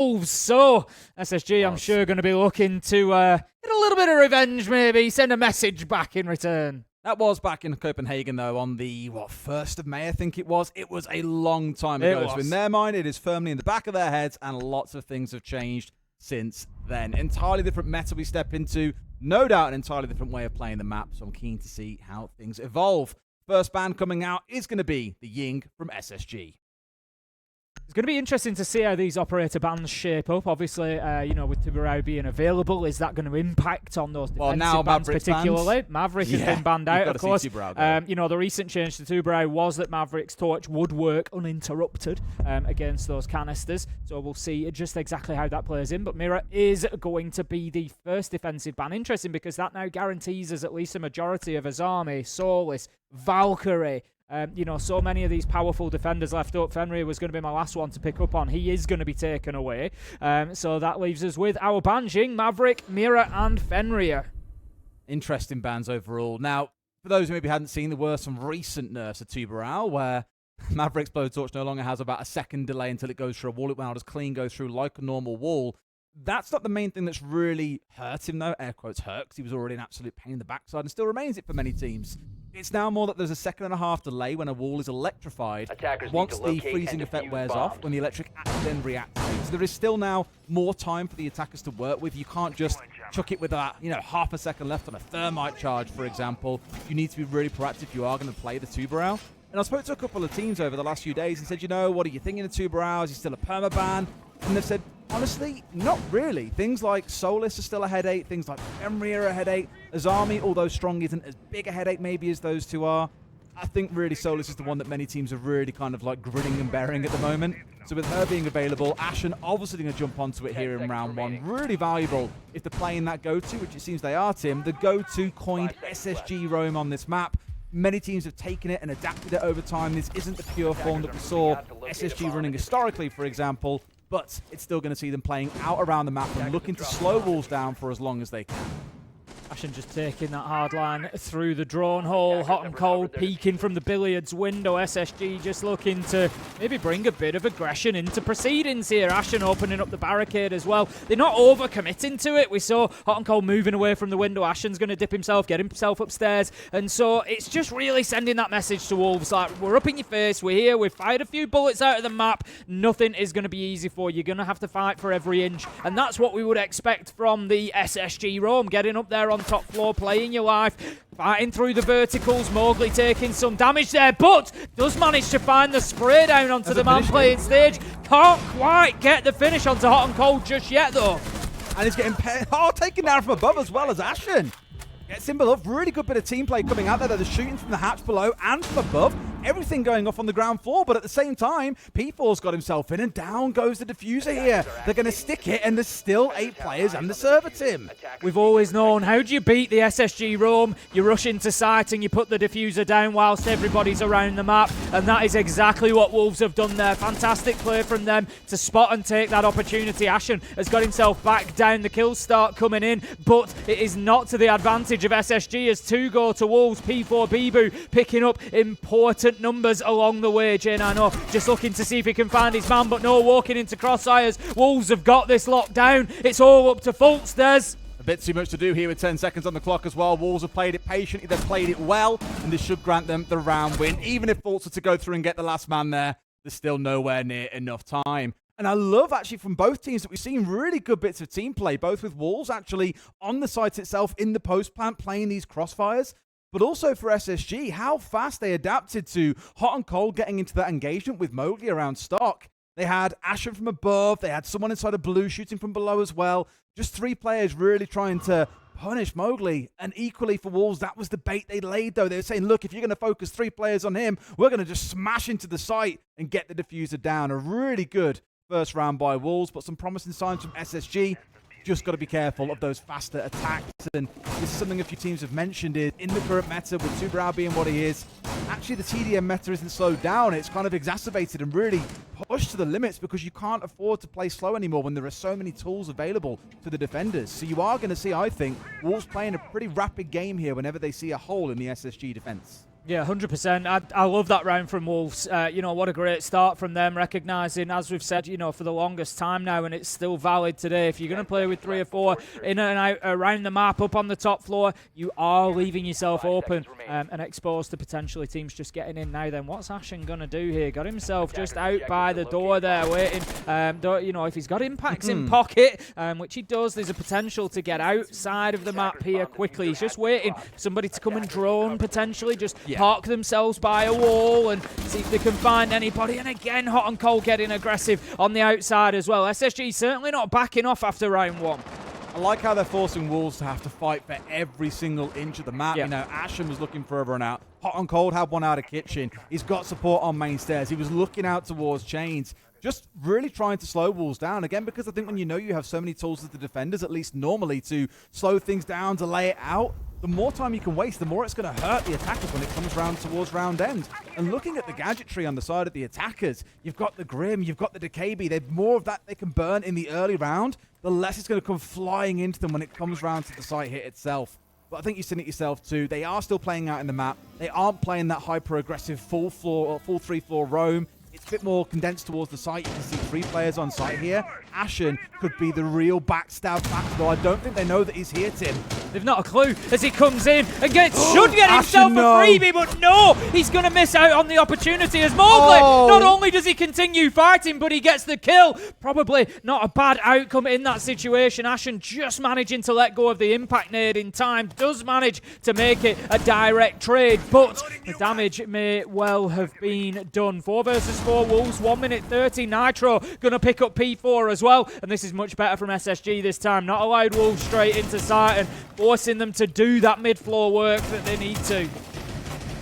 Wolves. So SSG, I'm sure, going to be looking to get a little bit of revenge, maybe send a message back in return. That was back in Copenhagen, though, on the, 1st of May, I think it was. It was a long time ago. So in their mind, it is firmly in the back of their heads, and lots of things have changed since then. Entirely different meta we step into. No doubt an entirely different way of playing the map, so I'm keen to see how things evolve. First ban coming out is going to be the Ying from SSG. It's going to be interesting to see how these operator bans shape up. Obviously, with Tubarão being available, is that going to impact on those defensive bans particularly? Maverick has been banned out, of course. The recent change to Tubarão was that Maverick's torch would work uninterrupted against those canisters. So we'll see just exactly how that plays in. But Mira is going to be the first defensive ban. Interesting, because that now guarantees us at least a majority of Azami, Solis, Valkyrie. So many of these powerful defenders left up. Fenrir was going to be my last one to pick up on. He is going to be taken away. So that leaves us with our Banjing, Maverick, Mira, and Fenrir. Interesting bans overall. Now, for those who maybe hadn't seen, there were some recent nerfs at Tubarão where Maverick's Blowtorch no longer has about a second delay until it goes through a wall. It now just clean goes through like a normal wall. That's not the main thing that's really hurt him, though. Air quotes hurt, because he was already an absolute pain in the backside and still remains it for many teams. It's now more that there's a 1.5 second delay when a wall is electrified. Once the freezing effect wears off, when the electric then reactivates. So there is still now more time for the attackers to work with. You can't just chuck it with a, half a second left on a thermite charge, for example. You need to be really proactive if you are going to play the Tubarão. And I spoke to a couple of teams over the last few days and said, what are you thinking of Tubarão? Is he still a permaban? And they've said, honestly, not really. Things like Solis are still a headache. Things like Fenrir are a headache. Azami, although strong, isn't as big a headache maybe as those two are. I think really Solis is the one that many teams are really kind of like grinning and bearing at the moment. So with her being available, Ashen obviously going to jump onto it here in round one. Really valuable if they're playing that go-to, which it seems they are, Tim. The go-to coined SSG roam on this map. Many teams have taken it and adapted it over time. This isn't the pure form that we saw SSG running historically, for example, but it's still going to see them playing out around the map and looking to slow walls down for as long as they can. Ashen just taking that hard line through the drone hole, hot and cold, peeking from the billiards window. SSG just looking to maybe bring a bit of aggression into proceedings here. Ashen opening up the barricade as well. They're not over-committing to it. We saw hot and cold moving away from the window. Ashen's going to dip himself, get himself upstairs. And so it's just really sending that message to Wolves, like, we're up in your face, we're here, we've fired a few bullets out of the map. Nothing is going to be easy for you. You're going to have to fight for every inch. And that's what we would expect from the SSG roam, getting up there on top floor, playing your life, fighting through the verticals. Mowgli taking some damage there, but does manage to find the spray down onto the man playing stage. Can't quite get the finish onto hot and cold just yet, though. And he's getting taken down from above as well as Ashen. Gets him below. Really good bit of team play coming out there. They're shooting from the hatch below and from above. Everything going off on the ground floor, but at the same time, P4's got himself in, and down goes the diffuser here. They're going to stick it, and there's still 8 players and the server, Tim. We've always known, how do you beat the SSG roam? You rush into sight and you put the diffuser down whilst everybody's around the map, and that is exactly what Wolves have done there. Fantastic play from them to spot and take that opportunity. Ashen has got himself back down. The kills start coming in, but it is not to the advantage of SSG as 2 go to Wolves. P4 Bibu picking up important numbers along the way. J9O just looking to see if he can find his man, but no, walking into crosshires. Wolves have got this locked down. It's all up to Fultz, Des. A bit too much to do here with 10 seconds on the clock as well. Wolves have played it patiently, they've played it well, and this should grant them the round win. Even if Fultz were to go through and get the last man there, there's still nowhere near enough time. And I love, actually, from both teams that we've seen really good bits of team play, both with Wolves actually on the site itself in the post plant playing these crossfires, but also for SSG, how fast they adapted to hot and cold getting into that engagement with Mowgli around stock. They had Ashen from above, they had someone inside of blue shooting from below as well. Just 3 players really trying to punish Mowgli. And equally for Wolves, that was the bait they laid, though. They were saying, look, if you're going to focus 3 players on him, we're going to just smash into the site and get the diffuser down. A really good first round by Wolves, but some promising signs from SSG. Just got to be careful of those faster attacks. And this is something a few teams have mentioned is in the current meta, with Tubarão being what he is, actually the TDM meta isn't slowed down. It's kind of exacerbated and really pushed to the limits because you can't afford to play slow anymore when there are so many tools available to the defenders. So you are going to see, I think, Wolves playing a pretty rapid game here whenever they see a hole in the SSG defense. Yeah, 100%. I love that round from Wolves. You know, what a great start from them, recognising, as we've said, you know, for the longest time now, and it's still valid today. If you're going to play with 3 or 4 in and out around the map, up on the top floor, you are leaving yourself open and exposed to potentially teams just getting in. Now then, what's Ashen going to do here? Got himself just out by the door there, waiting. You know, if he's got impacts in pocket, which he does, there's a potential to get outside of the map here quickly. He's just waiting for somebody to come and drone, potentially, just park themselves by a wall and see if they can find anybody. And again, Hot and Cold getting aggressive on the outside as well. SSG certainly not backing off after round 1. I like how they're forcing Wolves to have to fight for every single inch of the map. You know, Ashen was looking further and out. Hot and Cold had one out of kitchen. He's got support on main stairs. He was looking out towards chains. Just really trying to slow Wolves down. Again, because I think when you know you have so many tools as the defenders, at least normally, to slow things down, to lay it out, the more time you can waste, the more it's going to hurt the attackers when it comes round towards round end. And looking at the gadgetry on the side of the attackers, you've got the Grim, you've got the Decabi. They've more of that they can burn in the early round, the less it's going to come flying into them when it comes round to the site hit itself. But I think you've seen it yourself too. They are still playing out in the map. They aren't playing that hyper-aggressive full 3-floor roam. It's a bit more condensed towards the site. You can see 3 players on site here. Ashen could be the real backstab factor, though I don't think they know that he's here, Tim. They've not a clue as he comes in and should get himself a freebie, but no, he's going to miss out on the opportunity as Mowgli. Not only does he continue fighting, but he gets the kill. Probably not a bad outcome in that situation. Ashen just managing to let go of the impact nade in time, does manage to make it a direct trade, but the damage may well have been done. 4 versus 4 Wolves, 1 minute 30. Nitro going to pick up P4 as well, and this is much better from SSG this time. Not allowed Wolves straight into sight and forcing them to do that mid-floor work that they need to.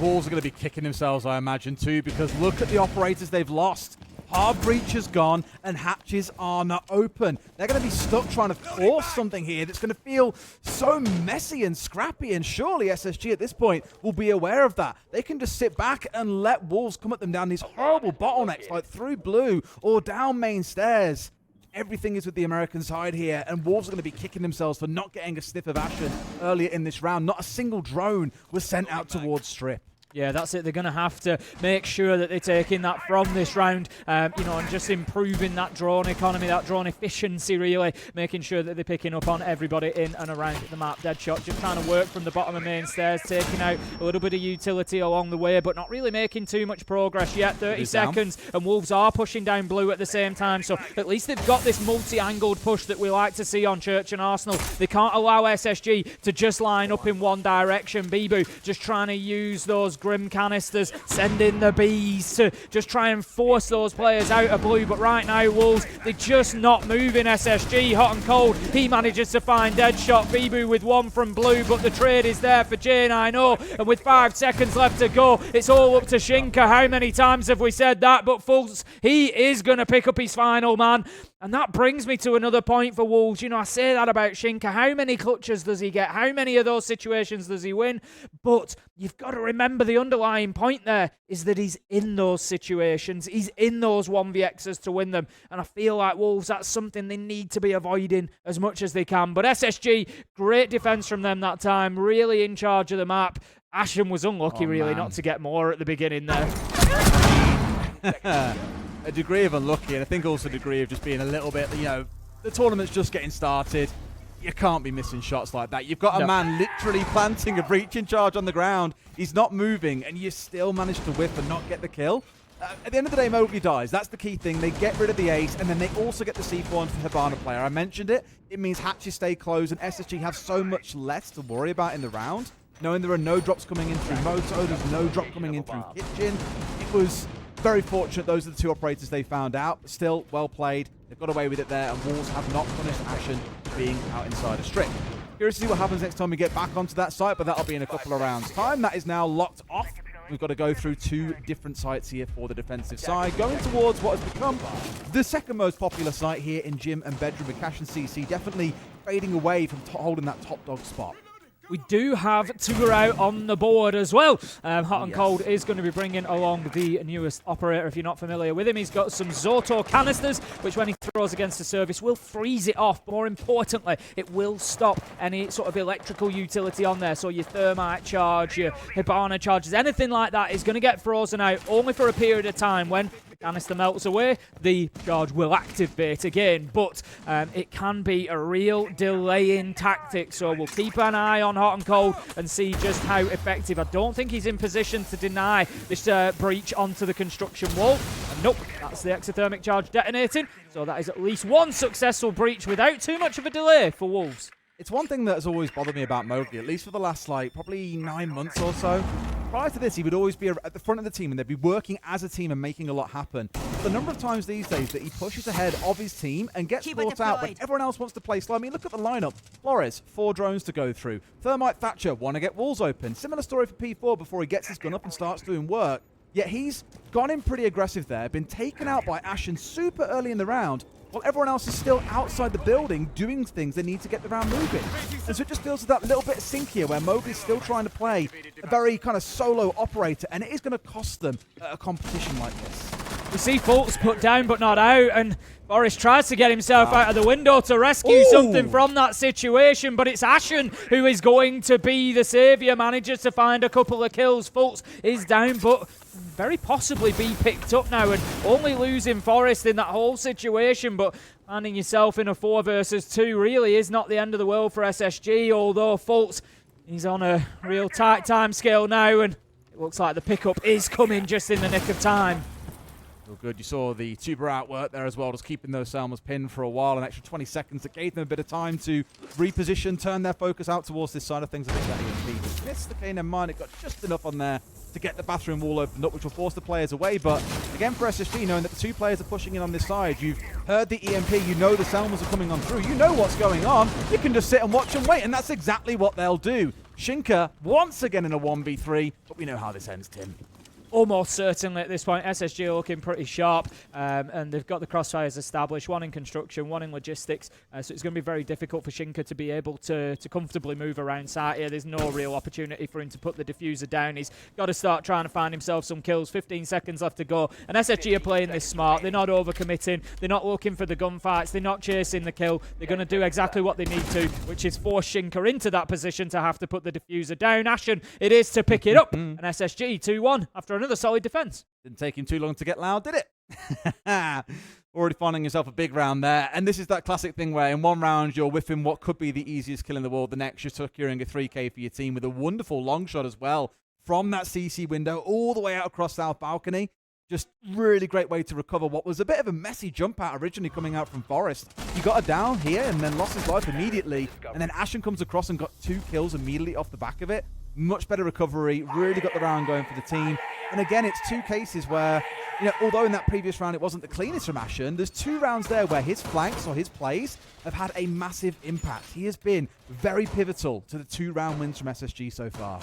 Wolves are going to be kicking themselves, I imagine, too, because look at the operators they've lost. Hard breach is gone, and hatches are not open. They're going to be stuck trying to force something here that's going to feel so messy and scrappy, and surely SSG at this point will be aware of that. They can just sit back and let Wolves come at them down these horrible bottlenecks, like through blue or down main stairs. Everything is with the American side here, and Wolves are going to be kicking themselves for not getting a sniff of Ashen earlier in this round. Not a single drone was sent out towards Strip. Yeah, that's it. They're going to have to make sure that they're taking that from this round, you know, and just improving that drone economy, that drone efficiency, really, making sure that they're picking up on everybody in and around the map. Deadshot just trying to work from the bottom of main stairs, taking out a little bit of utility along the way, but not really making too much progress yet. 30 seconds, and Wolves are pushing down blue at the same time, so at least they've got this multi-angled push that we like to see on Church and Arsenal. They can't allow SSG to just line up in one direction. Bibu just trying to use those Grim canisters, send in the bees to just try and force those players out of blue. But right now, Wolves, they're just not moving. SSG, Hot and Cold, he manages to find Deadshot. Bibu with 1 from blue, but the trade is there for J9O. And with 5 seconds left to go, it's all up to Shinka. How many times have we said that? But Fultz, he is going to pick up his final man. And that brings me to another point for Wolves. You know, I say that about Shinka. How many clutches does he get? How many of those situations does he win? But you've got to remember the underlying point there is that he's in those situations. He's in those 1vx's to win them. And I feel like Wolves, that's something they need to be avoiding as much as they can. But SSG, great defense from them that time. Really in charge of the map. Ashen was unlucky, really, not to get more at the beginning there. A degree of unlucky, and I think also a degree of just being a little bit, you know, the tournament's just getting started. You can't be missing shots like that. You've got a man literally planting a breach in charge on the ground. He's not moving, and you still manage to whiff and not get the kill. At the end of the day, Mowgli dies. That's the key thing. They get rid of the ace, and then they also get the C4 onto the Hibana player. I mentioned it. It means hatches stay closed, and SSG have so much less to worry about in the round. Knowing there are no drops coming in through Moto, there's no drop coming in through Kitchen. It was very fortunate. Those are the 2 operators they found out. But still, well played. They've got away with it there, and Wolves have not punished Ashen being out inside a strip. Curious to see what happens next time we get back onto that site, but that'll be in a couple of rounds' time. That is now locked off. We've got to go through 2 different sites here for the defensive side, going towards what has become the second most popular site here in gym and bedroom with Cash and CC, definitely fading away from holding that top dog spot. We do have Tuberau on the board as well. Hot and Cold is going to be bringing along the newest operator. If you're not familiar with him, he's got some Zotor canisters, which when he throws against the service will freeze it off. But more importantly, it will stop any sort of electrical utility on there. So your thermite charge, your Hibana charges, anything like that is going to get frozen out only for a period of time. When the canister melts away, the charge will activate again. But it can be a real delaying tactic. So we'll keep an eye on Hot and Cold and see just how effective. I don't think he's in position to deny this breach onto the construction wall. And nope, that's the exothermic charge detonating. So that is at least one successful breach without too much of a delay for Wolves. It's one thing that has always bothered me about Mowgli, at least for the last, like, probably 9 months or so. Prior to this, he would always be at the front of the team, and they'd be working as a team and making a lot happen. But the number of times these days that he pushes ahead of his team and gets caught out when everyone else wants to play slow. I mean, look at the lineup. Flores, 4 drones to go through. Thermite Thatcher, want to get walls open. Similar story for P4 before he gets his gun up and starts doing work. Yet he's gone in pretty aggressive there, been taken out by Ashen super early in the round, while everyone else is still outside the building doing things they need to get the round moving. And so it just feels that little bit sinkier where Mowgli's still trying to play a very kind of solo operator, and it is going to cost them at a competition like this. We see Fultz put down but not out, and Boris tries to get himself out of the window to rescue something from that situation, but it's Ashen who is going to be the saviour, manages to find a couple of kills. Fultz is down, but very possibly be picked up now, and only losing Forrest in that whole situation, but finding yourself in a 4 versus 2 really is not the end of the world for SSG, although Fultz, he's on a real tight time scale now, and it looks like the pickup is coming just in the nick of time. Real good. You saw the tuber out work there as well, just keeping those Selmas pinned for a while, an extra 20 seconds that gave them a bit of time to reposition, turn their focus out towards this side of things. I think that EMP just missed the K&M mine. It got just enough on there to get the bathroom wall opened up, which will force the players away. But again, for SSG, knowing that the 2 players are pushing in on this side, you've heard the EMP, you know the Selmas are coming on through, you know what's going on, you can just sit and watch and wait, and that's exactly what they'll do. Shinka once again in a 1v3, but we know how this ends, Tim. Almost certainly at this point. SSG are looking pretty sharp, and they've got the crossfires established, one in construction, one in logistics, so it's going to be very difficult for Shinka to be able to comfortably move around site here. There's no real opportunity for him to put the diffuser down. He's got to start trying to find himself some kills. 15 seconds left to go, and SSG are playing this smart. They're not overcommitting, they're not looking for the gunfights, they're not chasing the kill. They're going to do exactly what they need to, which is force Shinka into that position to have to put the diffuser down. Ashen it is to pick it up, and SSG 2-1 after another solid defense. Didn't take him too long to get loud, did it? Already finding himself a big round there. And this is that classic thing where in one round you're whiffing what could be the easiest kill in the world. The next you're securing a 3K for your team with a wonderful long shot as well from that CC window all the way out across South Balcony. Just really great way to recover what was a bit of a messy jump out originally coming out from Forest. You got a down here and then lost his life immediately. And then Ashen comes across and got 2 kills immediately off the back of it. Much better recovery, really got the round going for the team. And again, it's 2 cases where, you know, although in that previous round it wasn't the cleanest from Ashen, there's 2 rounds there where his flanks or his plays have had a massive impact. He has been very pivotal to the 2 round wins from SSG so far.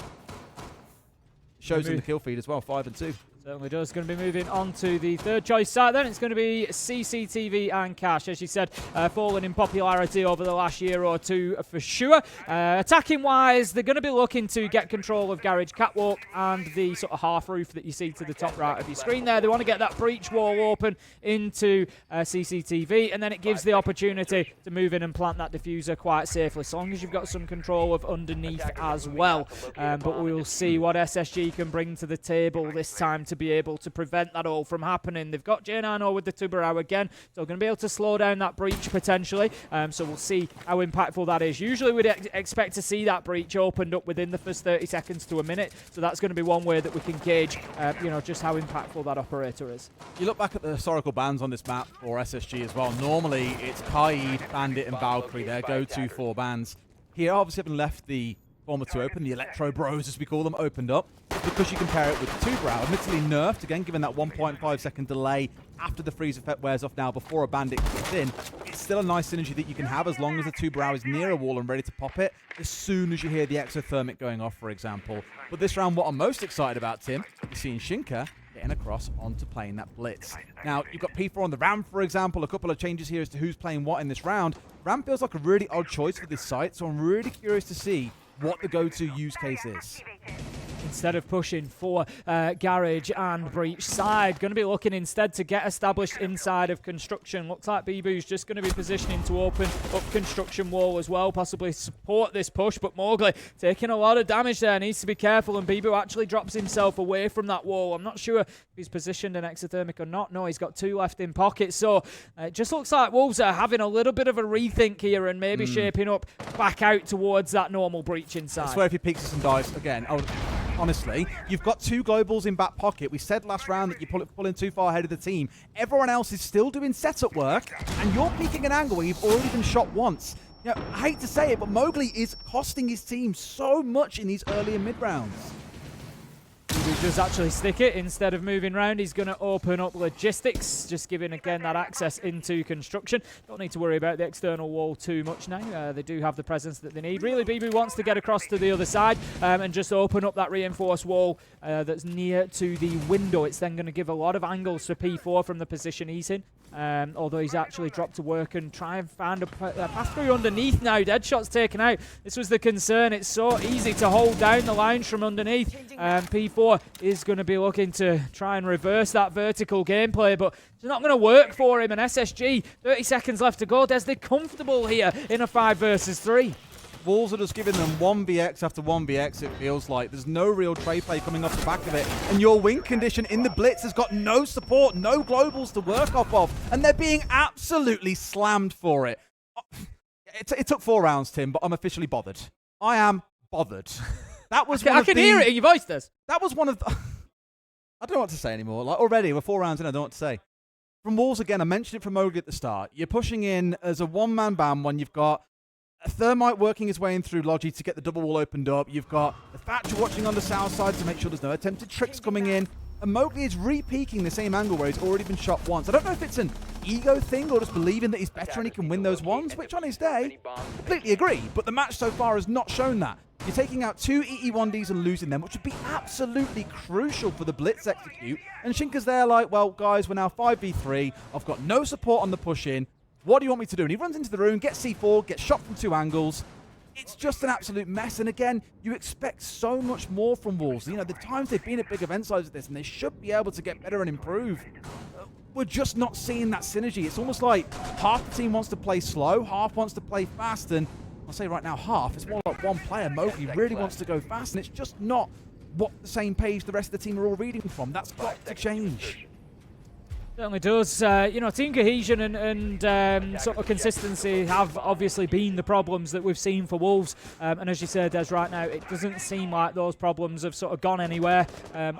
Shows in the kill feed as well, 5 and 2. Certainly does. Going to be moving on to the third choice site then. It's going to be CCTV and Cash. As you said, fallen in popularity over the last year or two for sure. Attacking wise, they're going to be looking to get control of Garage Catwalk and the sort of half roof that you see to the top right of your screen there. They want to get that breach wall open into CCTV, and then it gives the opportunity to move in and plant that diffuser quite safely, as long as you've got some control of underneath as well. But we will see what SSG can bring to the table this time to be able to prevent that all from happening. They've got J9O with the Tuberau again, so going to be able to slow down that breach potentially. So we'll see how impactful that is. Usually we'd expect to see that breach opened up within the first 30 seconds to a minute, so that's going to be one way that we can gauge you know, just how impactful that operator is. You look back at the historical bans on this map for SSG as well. Normally it's Kaid, Bandit and Valkyrie, their go-to 4 bans. Here obviously having left the former 2 open, the Electro Bros as we call them, opened up, because you compare it with the Tuberau, admittedly nerfed, again given that 1.5 second delay after the freeze effect wears off now before a Bandit kicks in. It's still a nice synergy that you can have as long as the Tuberau is near a wall and ready to pop it as soon as you hear the exothermic going off, for example. But this round, what I'm most excited about, Tim, is seeing Shinka getting across onto playing that blitz. Now, you've got P4 on the Ram, for example, a couple of changes here as to who's playing what in this round. Ram feels like a really odd choice for this site, so I'm really curious to see what the go-to use case is. Instead of pushing for Garage and Breach side, going to be looking instead to get established inside of Construction. Looks like Bibu's just going to be positioning to open up Construction wall as well, possibly support this push, but Mowgli taking a lot of damage there, needs to be careful, and Bibu actually drops himself away from that wall. I'm not sure if he's positioned an exothermic or not. No, he's got 2 left in pocket, so it just looks like Wolves are having a little bit of a rethink here and maybe shaping up back out towards that normal Breach inside. I swear if he peeks some dice again, honestly, you've got 2 globals in back pocket. We said last round that you're pulling too far ahead of the team. Everyone else is still doing setup work, and you're peeking an angle where you've already been shot once. You know, I hate to say it, but Mowgli is costing his team so much in these early and mid rounds. He does actually stick it. Instead of moving round, he's going to open up logistics, just giving again that access into Construction. Don't need to worry about the external wall too much now. They do have the presence that they need. Really, Bibu wants to get across to the other side and just open up that reinforced wall that's near to the window. It's then going to give a lot of angles for P4 from the position he's in. Although he's actually dropped to work and try and find a path through underneath now. Deadshot's taken out. This was the concern. It's so easy to hold down the lines from underneath. P4 is going to be looking to try and reverse that vertical gameplay, but it's not going to work for him. And SSG, 30 seconds left to go. They're comfortable here in a 5 versus 3. Wolves are just giving them 1vx after 1vx, it feels like. There's no real trade play coming off the back of it. And your win condition in the Blitz has got no support, no globals to work off of. And they're being absolutely slammed for it. It took 4 rounds, Tim, but I'm officially bothered. I am bothered. That was I can hear it in your voice, Des. That was one of the... I don't know what to say anymore. Like, already, we're 4 rounds in, I don't know what to say. From Wolves, again, I mentioned it from Mowgli at the start. You're pushing in as a one-man band when you've got a Thermite working his way in through Logi to get the double wall opened up. You've got the Thatcher watching on the south side to make sure there's no attempted tricks coming in. And Mowgli is re-peeking the same angle where he's already been shot once. I don't know if it's an ego thing or just believing that he's better and he can win those ones, which on his day, completely agree. But the match so far has not shown that. You're taking out 2 EE1Ds and losing them, which would be absolutely crucial for the Blitz execute. And Shinka's there like, well, guys, we're now 5v3. I've got no support on the push-in. What do you want me to do? And he runs into the room, gets C4, gets shot from 2 angles. It's just an absolute mess. And again, you expect so much more from Wolves. You know, the times they've been at big event sizes like this, and they should be able to get better and improve. We're just not seeing that synergy. It's almost like half the team wants to play slow, half wants to play fast. And I'll say right now, half. It's more like one player. Mowgli really wants to go fast, and it's just not what the same page the rest of the team are all reading from. That's got to change. Certainly does. You know, team cohesion and sort of consistency have obviously been the problems that we've seen for Wolves. And as you said, Des, right now, it doesn't seem like those problems have sort of gone anywhere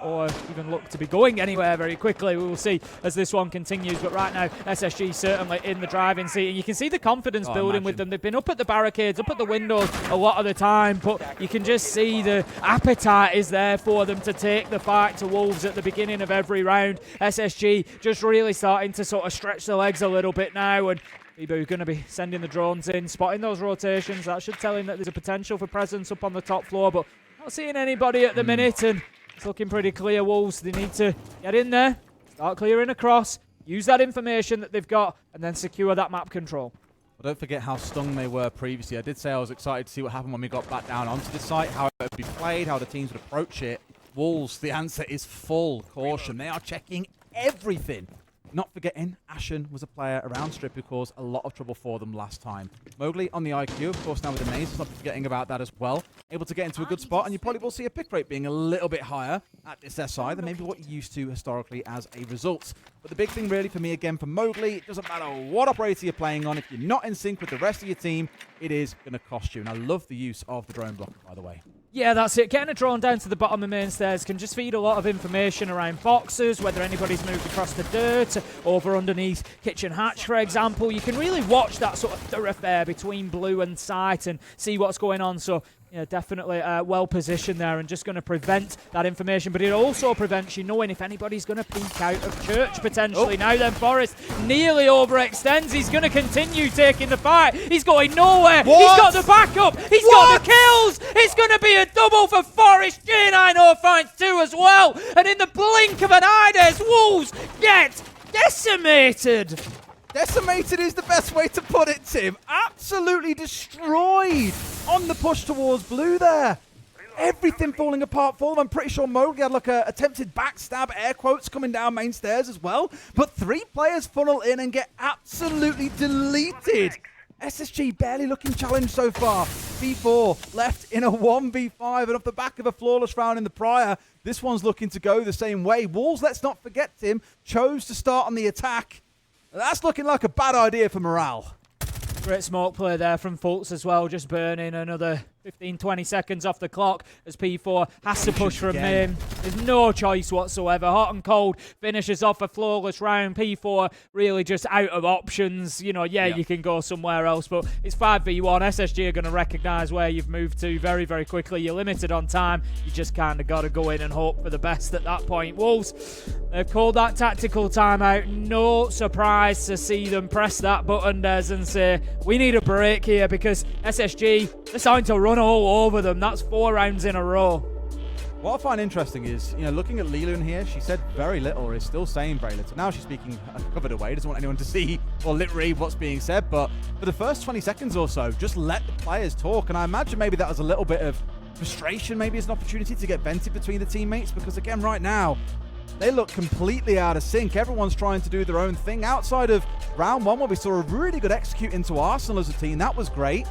or even look to be going anywhere very quickly. We will see as this one continues. But right now, SSG certainly in the driving seat. And you can see the confidence building with them. They've been up at the barricades, up at the windows a lot of the time. But you can just see the appetite is there for them to take the fight to Wolves at the beginning of every round. SSG just really starting to sort of stretch the legs a little bit now, and Bibu going to be sending the drones in, spotting those rotations. That should tell him that there's a potential for presence up on the top floor, but not seeing anybody at the minute, and it's looking pretty clear. Wolves, they need to get in there, start clearing across, use that information that they've got, and then secure that map control. Well, don't forget how stung they were previously. I did say I was excited to see what happened when we got back down onto the site, how it would be played, how the teams would approach it. Wolves, the answer is full caution. They are checking everything. Not forgetting, Ashen was a player around Strip who caused a lot of trouble for them last time. Mowgli on the IQ, of course, now with the maze, not forgetting about that as well. Able to get into a good spot, and you probably will see a pick rate being a little bit higher at this SI than maybe what you're used to historically as a result. But the big thing really for me, again, for Mowgli, it doesn't matter what operator you're playing on. If you're not in sync with the rest of your team, it is going to cost you. And I love the use of the drone blocker, by the way. Yeah, that's it. Getting a drone down to the bottom of main stairs can just feed a lot of information around boxes, whether anybody's moved across the dirt, over underneath kitchen hatch, for example. You can really watch that sort of thoroughfare between blue and sight and see what's going on. So, yeah, definitely well positioned there and just going to prevent that information. But it also prevents you knowing if anybody's going to peek out of church potentially. Now then, Forrest nearly overextends. He's going to continue taking the fight. He's going nowhere. What? He's got the backup. He's got the kills. It's going to be a double for Forrest. J9 finds 2 as well. And in the blink of an eye, there's Wolves get decimated. Decimated is the best way to put it, Tim. Absolutely destroyed on the push towards blue there. Everything falling apart for them. I'm pretty sure Mowgli had like a attempted backstab, air quotes, coming down main stairs as well. But 3 players funnel in and get absolutely deleted. SSG barely looking challenged so far. B4 left in a 1v5 and off the back of a flawless round in the prior. This one's looking to go the same way. Wolves, let's not forget, Tim, chose to start on the attack. That's looking like a bad idea for morale. Great smoke play there from Fultz as well, just burning another 15-20 seconds off the clock as P4 has to push from main. There's no choice whatsoever. Hot and cold finishes off a flawless round. P4 really just out of options. You know, you can go somewhere else, but it's 5v1. SSG are going to recognise where you've moved to very, very quickly. You're limited on time. You just kind of got to go in and hope for the best at that point. Wolves, they've called that tactical timeout. No surprise to see them press that button, Des, and say, we need a break here because SSG, they're starting to run all over them. That's 4 rounds in a row. What I find interesting is, looking at Lilun here, she said very little, or is still saying very little. Now she's speaking covered away, doesn't want anyone to see or literally what's being said, but for the first 20 seconds or so, just let the players talk, and I imagine maybe that was a little bit of frustration, maybe as an opportunity to get vented between the teammates, because again, right now, they look completely out of sync. Everyone's trying to do their own thing. Outside of round 1, where we saw a really good execute into Arsenal as a team, that was great.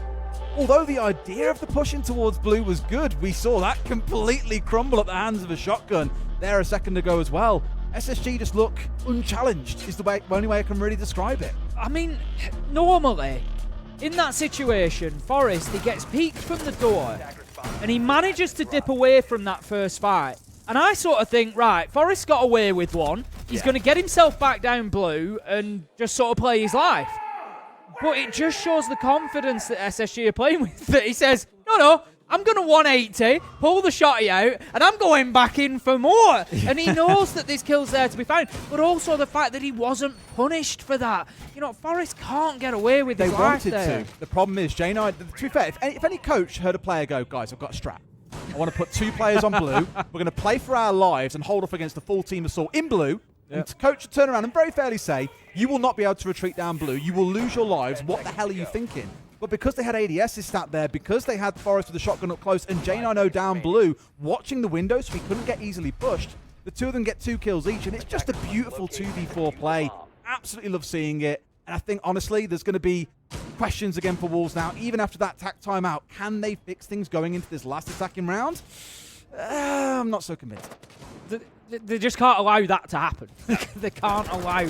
Although the idea of the pushing towards blue was good, we saw that completely crumble at the hands of a shotgun there a second ago as well. SSG just look unchallenged is the only way I can really describe it. I mean, normally, in that situation, Forrest, he gets peeked from the door and he manages to dip away from that first fight. And I sort of think, right, Forrest got away with one. He's going to get himself back down blue and just sort of play his life. But it just shows the confidence that SSG are playing with, that he says, no, I'm going to 180, pull the shotty out, and I'm going back in for more. And he knows that this kill's there to be found, but also the fact that he wasn't punished for that. Forrest can't get away with his life there. They wanted to. The problem is, J9, to be fair, if any coach heard a player go, guys, I've got a strap. I want to put 2 players on blue. We're going to play for our lives and hold off against the full team assault in blue. Yep. And the coach would turn around and very fairly say, you will not be able to retreat down blue. You will lose your lives. What the hell are you thinking? But because they had ADS's stat there, because they had Forrest with the shotgun up close and J9 down blue, watching the window so he couldn't get easily pushed, the 2 of them get 2 kills each. And it's just a beautiful 2v4 play. Absolutely love seeing it. And I think, honestly, there's going to be questions again for Wolves now. Even after that tack timeout, can they fix things going into this last attacking round? I'm not so convinced. They just can't allow that to happen. They can't allow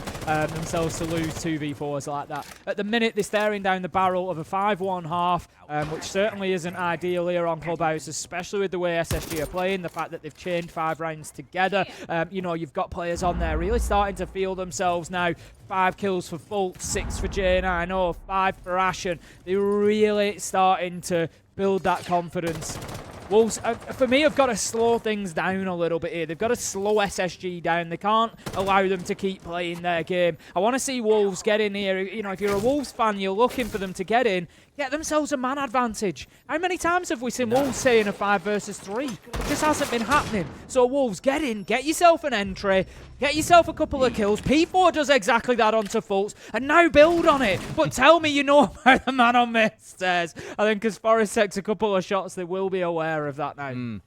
themselves to lose 2v4s like that. At the minute, they're staring down the barrel of a 5-1 half, which certainly isn't ideal here on Clubhouse, especially with the way SSG are playing, the fact that they've chained 5 rounds together. You've got players on there really starting to feel themselves now. 5 kills for Fultz, 6 for J9, 5 for Ashen. They're really starting to build that confidence. Wolves, for me, have got to slow things down a little bit here. They've got to slow SSG down. They can't allow them to keep playing their game. I want to see Wolves get in here. If you're a Wolves fan, you're looking for them to get in, get themselves a man advantage. How many times have we seen Wolves stay in a 5 versus 3? It just hasn't been happening. So Wolves, get in, get yourself an entry, get yourself a couple of kills. P4 does exactly that onto Fultz, and now build on it. But tell me you know about the man on mid stairs. I think as Forrest takes a couple of shots, they will be aware of that now.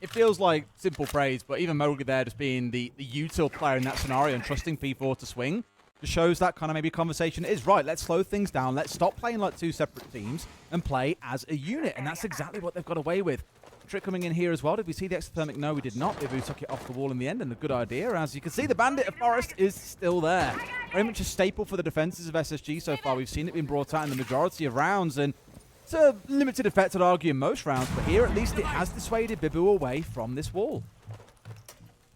It feels like simple phrase, but even Mowgli there just being the util player in that scenario and trusting P4 to swing just shows that kind of maybe conversation is right. Let's slow things down. Let's stop playing like 2 separate teams and play as a unit. And that's exactly what they've got away with. Trick coming in here as well. Did we see the exothermic? No, we did not. Ibu took it off the wall in the end, and a good idea. As you can see, the Bandit of Forest is still there. Very much a staple for the defenses of SSG so far. We've seen it being brought out in the majority of rounds, and it's a limited effect, I'd argue, in most rounds. But here, at least, it has dissuaded Bibu away from this wall.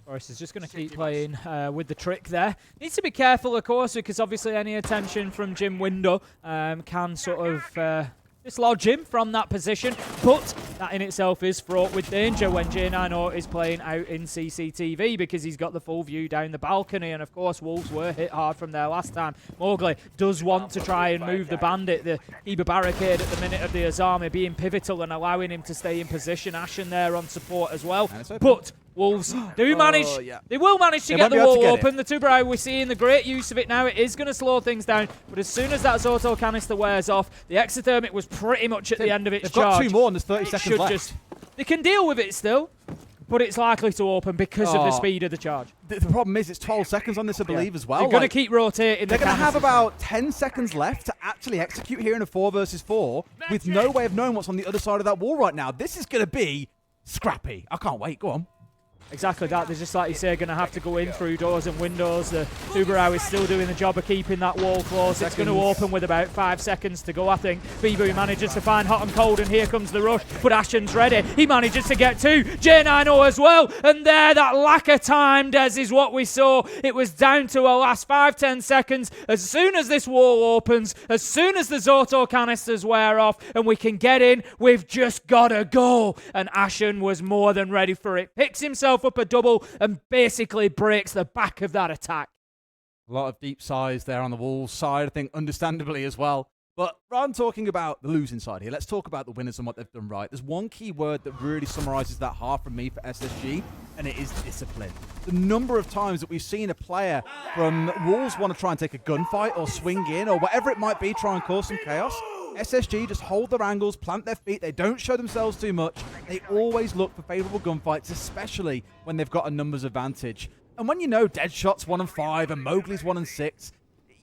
Forrest is just going to keep playing with the trick there. Needs to be careful, of course, because obviously any attention from Jim Window can sort of dislodge him from that position. But that in itself is fraught with danger when J9 is playing out in CCTV because he's got the full view down the balcony. And, of course, Wolves were hit hard from there last time. Mowgli does want to try and move the Bandit. The Eber barricade at the minute of the Azami being pivotal and allowing him to stay in position. Ashen there on support as well. But Wolves do manage. Yeah. They will manage to They get won't the be able to wall get open. The Tuberau, we're seeing the great use of it now. It is going to slow things down. But as soon as that Zoto canister wears off, the Exothermic was pretty much at the end of its They've charge. got 2 more and there's 30 seconds left. They can deal with it still, but it's likely to open because of the speed of the charge. The problem is it's 12 seconds on this, I believe, as well. They're going to keep rotating. They're going to have about 10 seconds left to actually execute here in a 4 versus 4 with no way of knowing what's on the other side of that wall right now. This is going to be scrappy. I can't wait. Go on. Exactly that. They're just, like you say, going to have to go in through doors and windows. The Tuberau is still doing the job of keeping that wall close. It's going to open with about 5 seconds to go, I think. Bibu manages to find hot and cold, and here comes the rush. But Ashen's ready. He manages to get 2. J9O as well. And there, that lack of time, Des, is what we saw. It was down to a last 5-10 seconds. As soon as this wall opens, as soon as the Zoto canisters wear off, and we can get in, we've just got to go. And Ashen was more than ready for it. Picks himself up a double and basically breaks the back of that attack. A lot of deep size there on the Wolves side, I think, understandably as well. But rather than talking about the losing side here, let's talk about the winners and what they've done right. There's one key word that really summarizes that half from me for SSG, and it is discipline. The number of times that we've seen a player from Wolves want to try and take a gunfight or swing in or whatever it might be, try and cause some chaos. SSG just hold their angles, plant their feet. They don't show themselves too much. They always look for favorable gunfights, especially when they've got a numbers advantage. And when you know Deadshot's 1 and 5 and Mowgli's 1 and 6,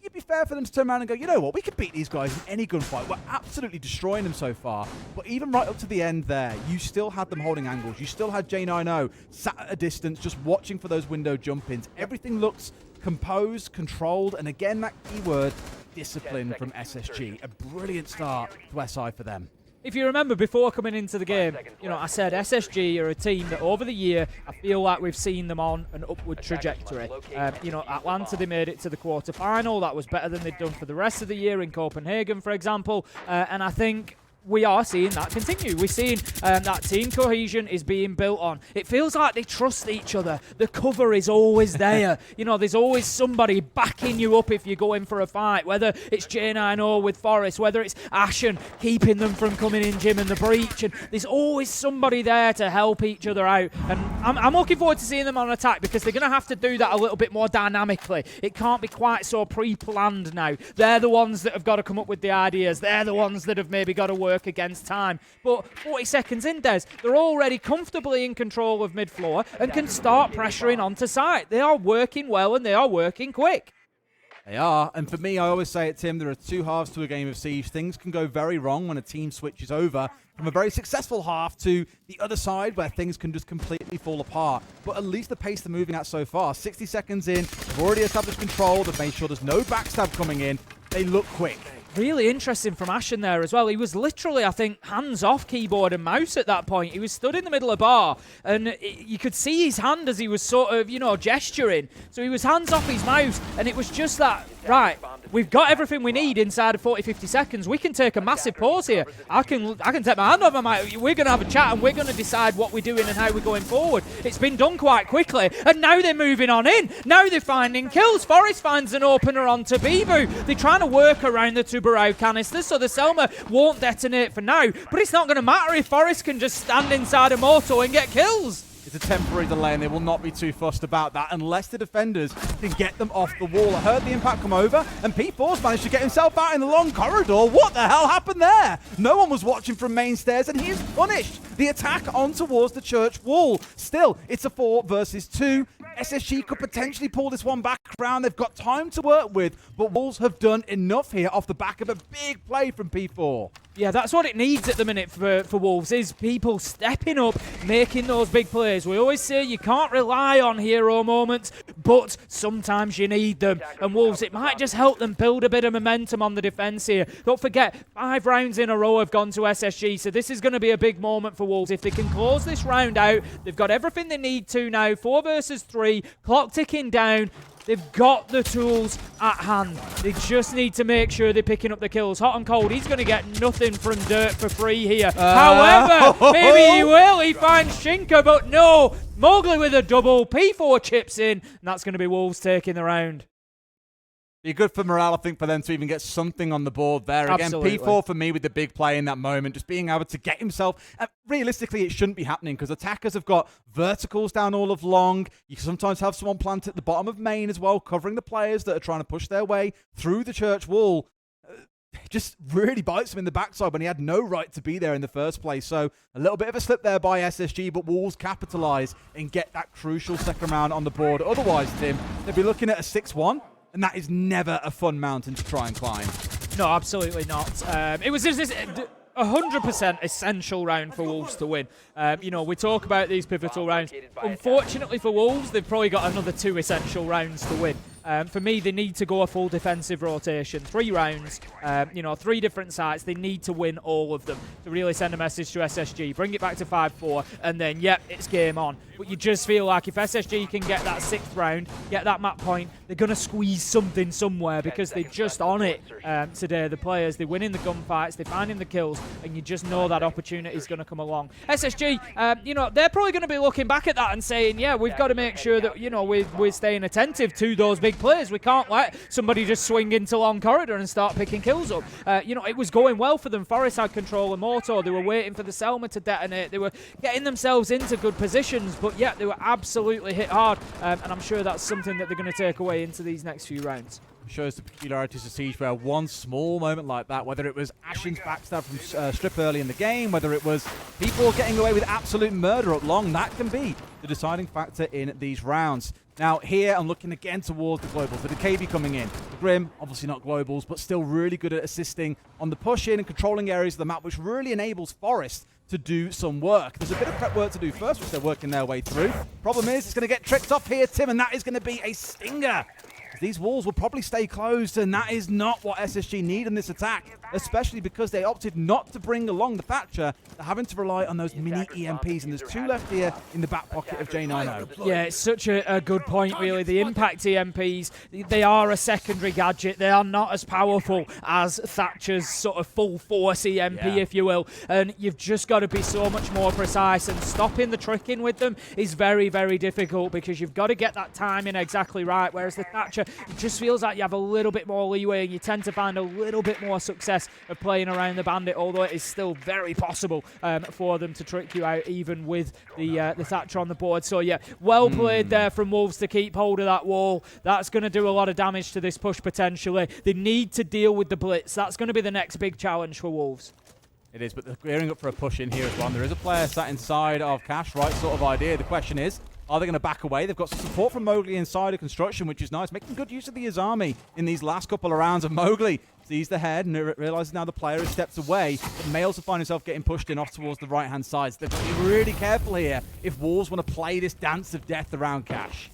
it'd be fair for them to turn around and go, you know what, we could beat these guys in any gunfight. We're absolutely destroying them so far. But even right up to the end there, you still had them holding angles. You still had J9O sat at a distance, just watching for those window jump-ins. Everything looks composed, controlled, and again, that keyword, discipline from SSG. A brilliant start to SI for them. If you remember before coming into the game, you know, I said SSG are a team that over the year, I feel like we've seen them on an upward trajectory. You know, Atlanta, they made it to the quarterfinal. That was better than they'd done for the rest of the year in Copenhagen, for example. And I think we are seeing that continue. We're seeing that team cohesion is being built on. It feels like they trust each other. The cover is always there. You know, there's always somebody backing you up if you go in for a fight, whether it's J9O with Forest, whether it's Ashen keeping them from coming in, Jim and the breach, and there's always somebody there to help each other out. And I'm looking forward to seeing them on attack because they're going to have to do that a little bit more dynamically. It can't be quite so pre-planned now. They're the ones that have got to come up with the ideas. They're the ones that have maybe got to work against time. But 40 seconds in, Des, they're already comfortably in control of mid-floor and can start pressuring onto site. They are working well and they are working quick. They are, and for me, I always say it, Tim, there are 2 halves to a game of Siege. Things can go very wrong when a team switches over from a very successful half to the other side where things can just completely fall apart. But at least the pace they're moving at so far, 60 seconds in, they've already established control, they've made sure there's no backstab coming in. They look quick. Really interesting from Ashen there as well. He was literally, I think, hands off keyboard and mouse at that point. He was stood in the middle of bar, and you could see his hand as he was sort of, you know, gesturing. So he was hands off his mouse, and it was just that, right, we've got everything we need inside of 40-50 seconds. We can take a massive pause here. I can take my hand off. We're going to have a chat, and we're going to decide what we're doing and how we're going forward. It's been done quite quickly, and now they're moving on in. Now they're finding kills. Forest finds an opener onto Bibu. They're trying to work around the Tuberau canisters, so the Selma won't detonate for now. But it's not going to matter if Forest can just stand inside a Moto and get kills. It's a temporary delay, and they will not be too fussed about that unless the defenders can get them off the wall. I heard the impact come over, and P4's managed to get himself out in the long corridor. What the hell happened there? No one was watching from main stairs, and he is punished. The attack on towards the church wall. Still, it's a 4 versus 2. SSG could potentially pull this one back around. They've got time to work with, but Wolves have done enough here off the back of a big play from P4. Yeah, that's what it needs at the minute for Wolves, is people stepping up, making those big plays. We always say you can't rely on hero moments, but sometimes you need them. And Wolves, it might just help them build a bit of momentum on the defence here. Don't forget, 5 rounds in a row have gone to SSG, so this is going to be a big moment for Wolves. If they can close this round out, they've got everything they need to now. 4 versus 3, clock ticking down. They've got the tools at hand. They just need to make sure they're picking up the kills. Hot and cold, he's going to get nothing from Dirt for free here. However, maybe he will. He finds Shinka, but no. Mowgli with a double. P4 chips in, and that's going to be Wolves taking the round. Be good for morale, I think, for them to even get something on the board there. Absolutely. Again, P4 for me with the big play in that moment, just being able to get himself. Realistically, it shouldn't be happening because attackers have got verticals down all of long. You sometimes have someone planted at the bottom of main as well, covering the players that are trying to push their way through the church wall. Just really bites him in the backside when he had no right to be there in the first place. So a little bit of a slip there by SSG, but Wolves capitalise and get that crucial second round on the board. Otherwise, Tim, they'd be looking at a 6-1. And that is never a fun mountain to try and climb. No, absolutely not. It was just this 100% essential round for Wolves to win. You know, we talk about these pivotal rounds. Unfortunately for Wolves, they've probably got another 2 essential rounds to win. For me, they need to go a full defensive rotation. 3 rounds, you know, 3 different sites. They need to win all of them to really send a message to SSG. Bring it back to 5-4, and then, yep, it's game on. But you just feel like if SSG can get that 6th round, get that map point, they're going to squeeze something somewhere because they're just on it today, the players. They're winning the gunfights, they're finding the kills, and you just know that opportunity is going to come along. SSG, you know, they're probably going to be looking back at that and saying, yeah, we've got to make sure that, you know, we're staying attentive to those big players. We can't let somebody just swing into long corridor and start picking kills up. You know, it was going well for them. Forest had control of Moto. They were waiting for the Selma to detonate. They were getting themselves into good positions, but yeah, they were absolutely hit hard. And I'm sure that's something that they're going to take away into these next few rounds. Shows the peculiarities of Siege where one small moment like that, whether it was Ashen's backstab from Strip early in the game, whether it was people getting away with absolute murder up long, that can be the deciding factor in these rounds. Now here I'm looking again towards the globals, the KV coming in. The Grim, obviously not globals, but still really good at assisting on the push in and controlling areas of the map, which really enables Forest to do some work. There's a bit of prep work to do first, which they're working their way through. Problem is, it's going to get tricked off here, Tim, and that is going to be a stinger. These walls will probably stay closed, and that is not what SSG need in this attack, especially because they opted not to bring along the Thatcher. They're having to rely on those mini EMPs, and there's 2 left here in the back pocket of J90. Yeah, it's such a good point, really. The impact EMPs, they are a secondary gadget. They are not as powerful as Thatcher's sort of full force EMP, if you will, and you've just got to be so much more precise, and stopping the tricking with them is very, very difficult because you've got to get that timing exactly right, whereas the Thatcher, it just feels like you have a little bit more leeway and you tend to find a little bit more success of playing around the Bandit, although it is still very possible for them to trick you out even with the Thatcher on the board. So yeah, well played there from Wolves to keep hold of that wall. That's going to do a lot of damage to this push potentially. They need to deal with the blitz. That's going to be the next big challenge for Wolves. It is, but they're gearing up for a push in here as well. And there is a player sat inside of Cash, right sort of idea. The question is, are they going to back away? They've got some support from Mowgli inside of construction, which is nice. Making good use of the Izami in these last couple of rounds. Of Mowgli sees the head and realizes now the player has stepped away. But may also find himself getting pushed in off towards the right-hand side. So they've got to be really careful here if Wolves want to play this dance of death around Cash.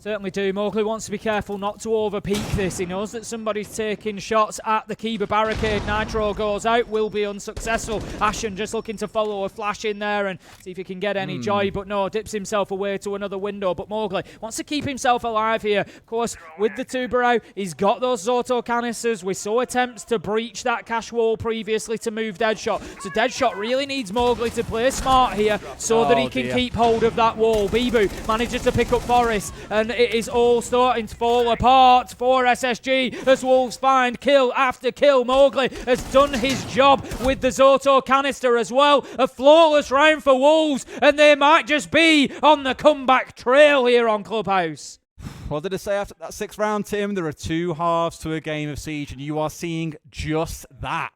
Certainly do. Mowgli wants to be careful not to overpeak this. He knows that somebody's taking shots at the Kiba barricade. Nitro goes out, will be unsuccessful. Ashen just looking to follow a flash in there and see if he can get any joy, but no, dips himself away to another window. But Mowgli wants to keep himself alive here. Of course, with the Tubarão, he's got those Zoto canisters. We saw attempts to breach that Cash wall previously to move Deadshot. So Deadshot really needs Mowgli to play smart here so that he can keep hold of that wall. Bibu manages to pick up Forest, and it is all starting to fall apart for SSG as Wolves find kill after kill. Mowgli has done his job with the Zoto canister as well. A flawless round for Wolves, and they might just be on the comeback trail here on Clubhouse. What did I say after that 6th round, Tim? There are 2 halves to a game of Siege, and you are seeing just that.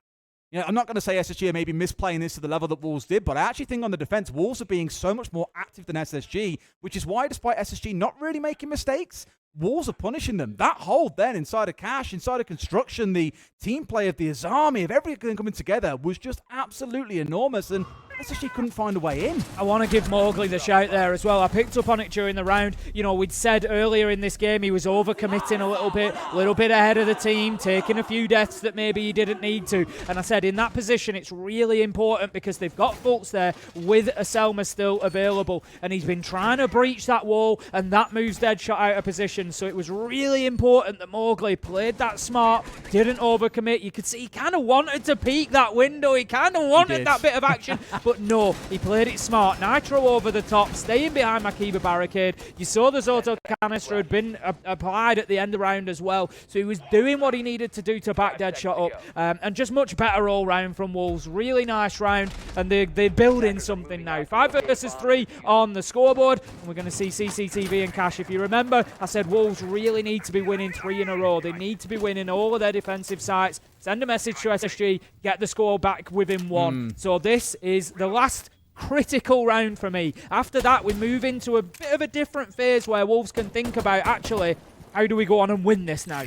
You know, I'm not going to say SSG are maybe misplaying this to the level that Wolves did, but I actually think on the defense, Wolves are being so much more active than SSG, which is why, despite SSG not really making mistakes, Wolves are punishing them. That hold then inside of Cash, inside of construction, the team play of the Izami, of everything coming together was just absolutely enormous, and SSG couldn't find a way in. I want to give Mowgli the shout there as well. I picked up on it during the round. You know, we'd said earlier in this game he was overcommitting a little bit ahead of the team, taking a few deaths that maybe he didn't need to. And I said in that position it's really important because they've got Fultz there with a Selma still available. And he's been trying to breach that wall, and that moves Deadshot out of position. position, so it was really important that Mowgli played that smart, didn't overcommit. You could see he kind of wanted to peek that window, he kind of wanted that bit of action, but no, he played it smart. Nitro over the top, staying behind Makiba barricade. You saw the Zoto canister had been applied at the end of the round as well, so he was doing what he needed to do to back Deadshot up, and just much better all round from Wolves. Really nice round, and they're building something now. 5 versus 3 on the scoreboard, and we're going to see CCTV and Cash. If you remember, I said Wolves really need to be winning 3 in a row. They need to be winning all of their defensive sites. Send a message to SSG, get the score back within 1. So this is the last critical round for me. After that, we move into a bit of a different phase where Wolves can think about, actually, how do we go on and win this now?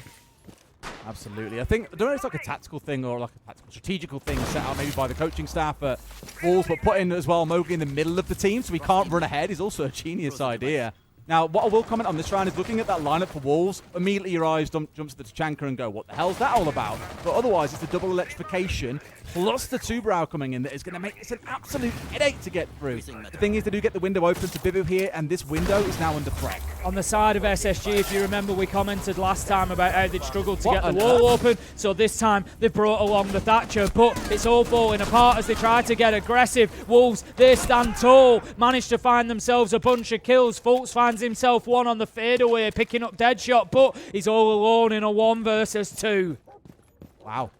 Absolutely. I don't know if it's like a tactical thing or like a tactical strategical thing set out maybe by the coaching staff at Wolves, but putting as well Mowgli in the middle of the team so we can't run ahead is also a genius idea. Now, what I will comment on this round is looking at that lineup for Wolves, immediately your eyes jumps to the Tachanka and go, what the hell's that all about? But otherwise, it's the double electrification plus the Tubarão coming in that is going to make this an absolute headache to get through. The thing is, they do get the window open to Bibu here, and this window is now under threat. On the side of SSG, if you remember, we commented last time about how they'd struggled to get the wall open, so this time they've brought along the Thatcher, but it's all falling apart as they try to get aggressive. Wolves, they stand tall, manage to find themselves a bunch of kills. Fultz finds himself one on the fadeaway, picking up Deadshot, but he's all alone in a 1 versus 2. Wow.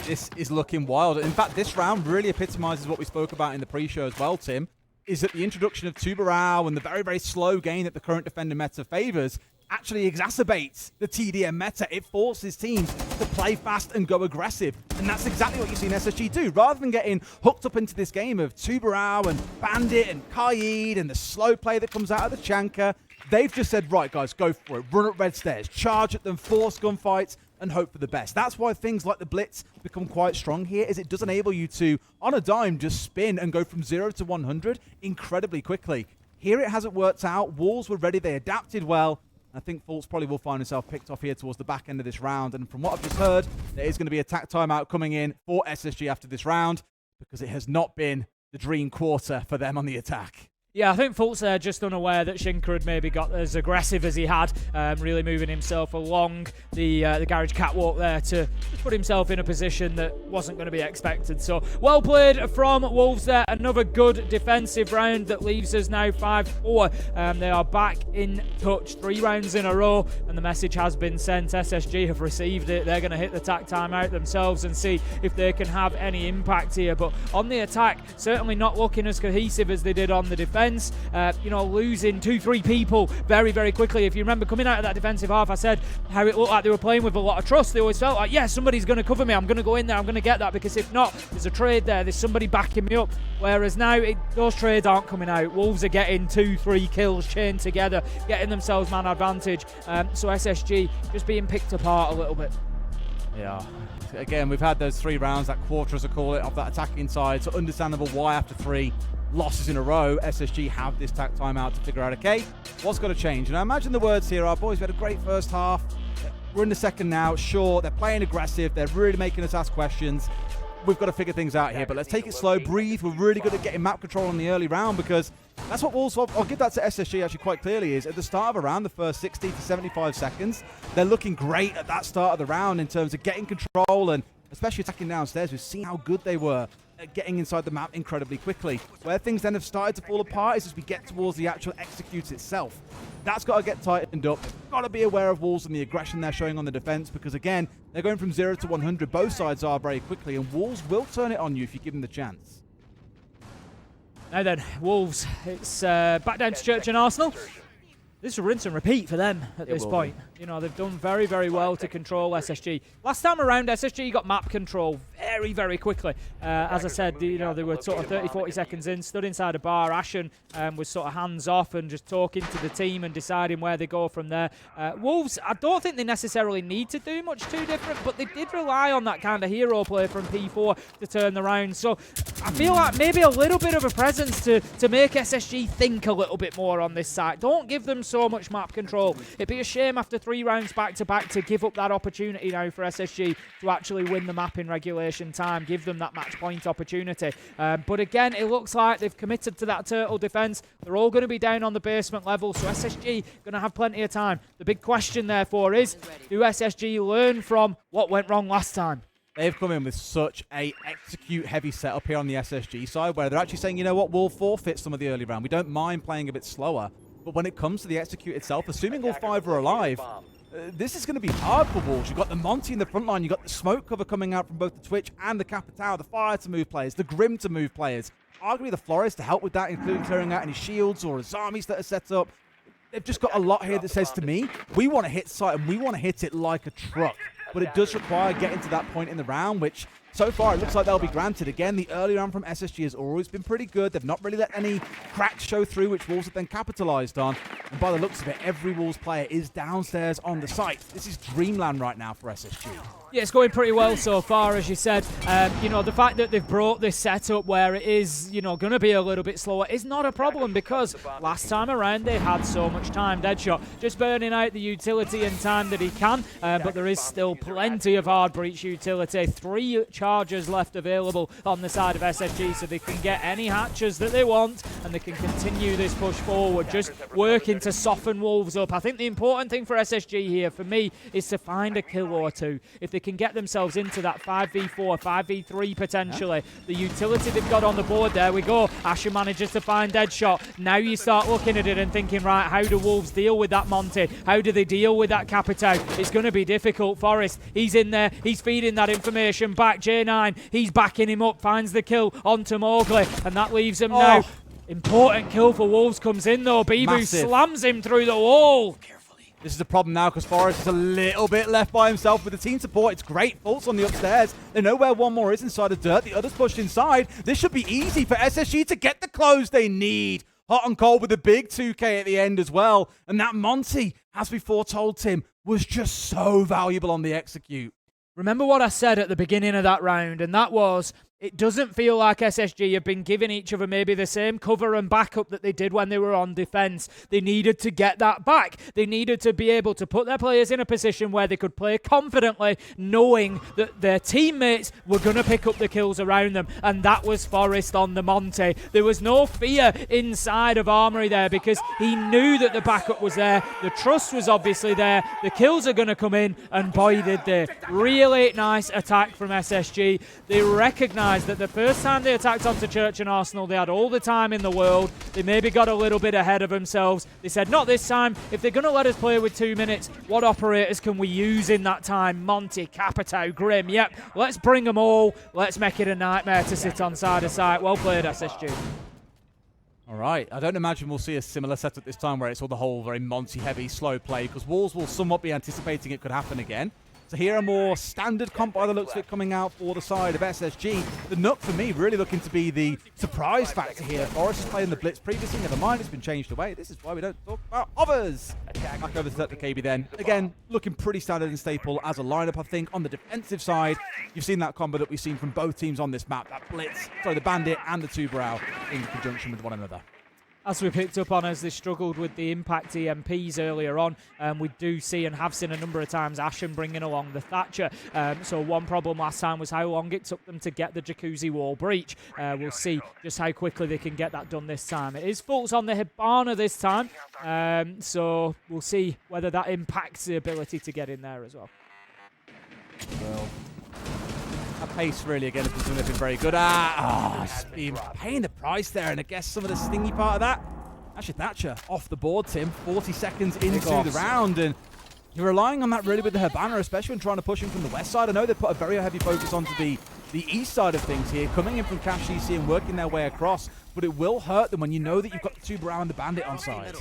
This is looking wild. In fact, this round really epitomizes what we spoke about in the pre-show as well, Tim, is that the introduction of Tubarão and the very, very slow game that the current defender meta favors actually exacerbates the TDM meta. It forces teams to play fast and go aggressive. And that's exactly what you've seen SSG do. Rather than getting hooked up into this game of Tubarão and Bandit and Kaid and the slow play that comes out of the Chanka, they've just said, right, guys, go for it. Run up red stairs, charge at them, force gunfights, and hope for the best. That's why things like the Blitz become quite strong here, is it does enable you to, on a dime, just spin and go from 0 to 100 incredibly quickly. Here it hasn't worked out. Wolves were ready. They adapted well. I think Fultz probably will find himself picked off here towards the back end of this round. And from what I've just heard, there is going to be a attack timeout coming in for SSG after this round, because it has not been the dream quarter for them on the attack. Yeah, I think Fultz there just unaware that Shinka had maybe got as aggressive as he had, really moving himself along the garage catwalk there to put himself in a position that wasn't going to be expected. So, well played from Wolves there. Another good defensive round that leaves us now 5-4. They are back in touch 3 rounds in a row, and the message has been sent. SSG have received it. They're going to hit the attack timeout themselves and see if they can have any impact here. But on the attack, certainly not looking as cohesive as they did on the defense. Losing 2-3 people very, very quickly. If you remember, coming out of that defensive half, I said how it looked like they were playing with a lot of trust. They always felt like, yeah, somebody's going to cover me. I'm going to go in there. I'm going to get that, because if not, there's a trade there. There's somebody backing me up. Whereas now, those trades aren't coming out. Wolves are getting 2-3 kills chained together, getting themselves man advantage. So SSG just being picked apart a little bit. Yeah. Again, we've had those 3 rounds, that quarter as I call it, of that attacking side. So understandable why after 3 losses in a row, SSG have this tack timeout to figure out, okay, what's got to change? And I imagine the words here are, boys, we had a great first half. We're in the second now. Sure, they're playing aggressive. They're really making us ask questions. We've got to figure things out here, but let's take it slow, breathe. We're really good at getting map control in the early round, because that's what Wolves, I'll give that to SSG actually quite clearly, is at the start of a round, the first 60 to 75 seconds, they're looking great at that start of the round in terms of getting control and especially attacking downstairs. We've seen how good they were at getting inside the map incredibly quickly. Where things then have started to fall apart is as we get towards the actual execute itself. That's got to get tightened up. Got to be aware of Wolves and the aggression they're showing on the defense, because again, they're going from 0 to 100. Both sides are very quickly, and Wolves will turn it on you if you give them the chance. Now then, Wolves, it's back down to Church and Arsenal. This is a rinse and repeat for them at this point. You know, they've done very, very well to control SSG. Last time around, SSG got map control very, very quickly. As I said, you know, they were sort of 30, 40 seconds in, stood inside a bar. Ashen was sort of hands off and just talking to the team and deciding where they go from there. Wolves, I don't think they necessarily need to do much too different, but they did rely on that kind of hero play from P4 to turn the round. So I feel like maybe a little bit of a presence to make SSG think a little bit more on this side. Don't give them so much map control. It'd be a shame after 3 rounds back-to-back to give up that opportunity now for SSG to actually win the map in regulation time, give them that match point opportunity. But again, it looks like they've committed to that turtle defense. They're all going to be down on the basement level, so SSG going to have plenty of time. The big question, therefore, is do SSG learn from what went wrong last time? They've come in with such a execute-heavy setup here on the SSG side, where they're actually saying, you know what, we'll forfeit some of the early round. We don't mind playing a bit slower. But when it comes to the execute itself, assuming all 5 are alive, this is going to be hard for Wolves. You've got the Monty in the front line. You've got the smoke cover coming out from both the Twitch and the Capitao, the Fire to move players, the Grim to move players. Arguably the Flores to help with that, including clearing out any shields or his armies that are set up. They've just got a lot here that says to me, we want to hit site and we want to hit it like a truck. But it does require getting to that point in the round, which so far it looks like they'll be granted. Again, the early round from SSG has always been pretty good. They've not really let any cracks show through, which Wolves have then capitalized on. And by the looks of it, every Wolves player is downstairs on the site. This is dreamland right now for SSG. Yeah, it's going pretty well so far, as you said. You know, the fact that they've brought this setup where it is, you know, going to be a little bit slower is not a problem because last time around they had so much time. Deadshot just burning out the utility in time that he can, but there is still plenty of hard breach utility. 3 chargers left available on the side of SSG, so they can get any hatches that they want and they can continue this push forward, just working to soften Wolves up. I think the important thing for SSG here, for me, is to find a kill or 2. If they can get themselves into that 5v4, 5v3 potentially. The utility they've got on the board, there we go. Asher manages to find Deadshot. Now you start looking at it and thinking, right, how do Wolves deal with that Monty? How do they deal with that Capitao? It's going to be difficult. Forrest, he's in there. He's feeding that information back. J9, he's backing him up, finds the kill onto Mowgli, and that leaves him now. Important kill for Wolves comes in though. Bibu slams him through the wall. This is a problem now because Forrest is a little bit left by himself with the team support. It's great. Fultz on the upstairs. They know where one more is inside the dirt. The other's pushed inside. This should be easy for SSG to get the close they need. Hot and cold with a big 2K at the end as well. And that Monty, as we foretold Tim, was just so valuable on the execute. Remember what I said at the beginning of that round, and that was, it doesn't feel like SSG have been giving each other maybe the same cover and backup that they did when they were on defense. They needed to get that back. They needed to be able to put their players in a position where they could play confidently, knowing that their teammates were going to pick up the kills around them, and that was Forrest on the Monty. There was no fear inside of Armory there because he knew that the backup was there. The trust was obviously there. The kills are going to come in, and boy did they. Really nice attack from SSG. They recognized that the first time they attacked onto Church and Arsenal, they had all the time in the world. They maybe got a little bit ahead of themselves. They said, not this time. If they're going to let us play with 2 minutes, what operators can we use in that time? Monty, Capitao, Grim. Yep, let's bring them all. Let's make it a nightmare to sit on side of sight. Well played, SSG. All right, I don't imagine we'll see a similar setup this time where it's all the whole very Monty-heavy, slow play, because Wolves will somewhat be anticipating it could happen again. So here a more standard comp by the looks of it coming out for the side of SSG. The Nook for me really looking to be the surprise factor here. Forrest has played in the Blitz previously, never mind, it's been changed away. This is why we don't talk about others. Back over to the KB then. Again, looking pretty standard and staple as a lineup, I think. On the defensive side, you've seen that combo that we've seen from both teams on this map. That Blitz, the Bandit and the Tuberau in conjunction with one another. As we picked up on, as they struggled with the impact EMPs earlier on, we do see and have seen a number of times Ashen bringing along the Thatcher. So one problem last time was how long it took them to get the Jacuzzi wall breach. We'll see just how quickly they can get that done this time. It is Fultz on the Hibana this time, so we'll see whether that impacts the ability to get in there as well. Well, that pace really, again, has been very good. Just been paying the price there, and I guess some of the stingy part of that. Actually, Thatcher off the board, Tim. 40 seconds into the round, and you're relying on that really with the Hibana, especially when trying to push him from the west side. I know they've put a very heavy focus onto the east side of things here, coming in from Cash CC and working their way across, but it will hurt them when you know that you've got the Tuberau and the Bandit on side.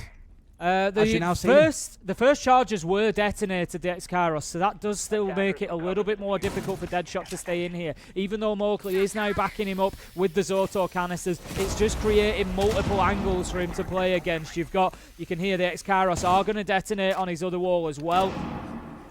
The first charges were detonated, the X-Kairos, so that does still make it a little bit more difficult for Deadshot to stay in here. Even though Mowgli is now backing him up with the Zoto canisters, it's just creating multiple angles for him to play against. You can hear the X-Kairos are going to detonate on his other wall as well.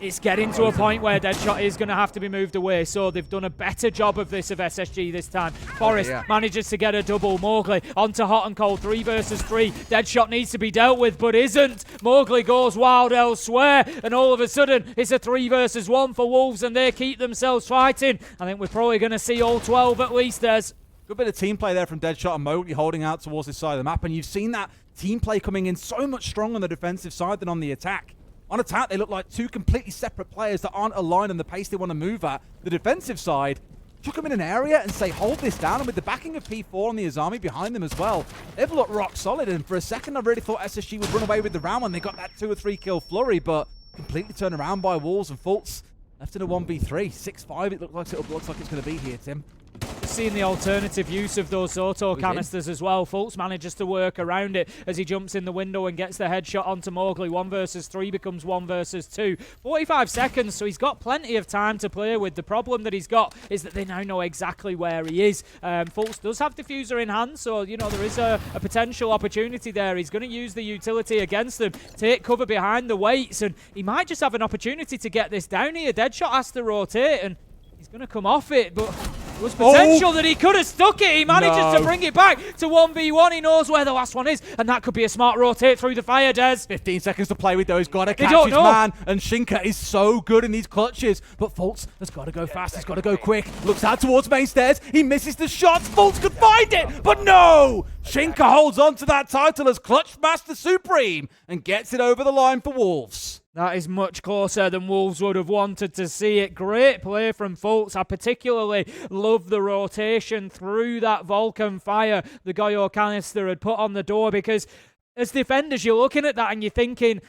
it's getting to a point where Deadshot is going to have to be moved away, so they've done a better job of this of SSG this time. Forrest manages to get a double. Mowgli onto Hot and Cold, 3 versus 3. Deadshot needs to be dealt with, but isn't. Mowgli goes wild elsewhere, and all of a sudden, it's a 3 versus 1 for Wolves, and they keep themselves fighting. I think we're probably going to see all 12 at least, Des. Good bit of team play there from Deadshot and Mowgli holding out towards this side of the map, and you've seen that team play coming in so much stronger on the defensive side than on the attack. On attack, they look like 2 completely separate players that aren't aligned in the pace they want to move at. The defensive side took them in an area and say, hold this down, and with the backing of P4 and the Azami behind them as well, they've looked rock solid, and for a second I really thought SSG would run away with the round when they got that 2 or 3 kill flurry, but completely turned around by Wolves, and Fultz left in a 1v3. 6-5 it looks like it's going to be here, Tim. Seeing the alternative use of those auto canisters as well. Fultz manages to work around it as he jumps in the window and gets the headshot onto Mowgli. 1 versus 3 becomes 1 versus 2. 45 seconds, so he's got plenty of time to play with. The problem that he's got is that they now know exactly where he is. Fultz does have diffuser in hand, so you know there is a potential opportunity there. He's going to use the utility against them, take cover behind the weights, and he might just have an opportunity to get this down here. Deadshot has to rotate, and he's going to come off it, but there was potential that he could have stuck it. He manages to bring it back to 1v1. He knows where the last one is, and that could be a smart rotate through the fire, Des. 15 seconds to play with, though. He's got to catch his man, and Shinka is so good in these clutches, but Fultz has got to go fast. He's got to go quick. Looks out towards main stairs. He misses the shots. Fultz could find it, but no! Shinka holds on to that title as Clutch Master Supreme and gets it over the line for Wolves. That is much closer than Wolves would have wanted to see it. Great play from Fultz. I particularly love the rotation through that Vulcan fire the Goyo canister had put on the door, because as defenders, you're looking at that and you're thinking,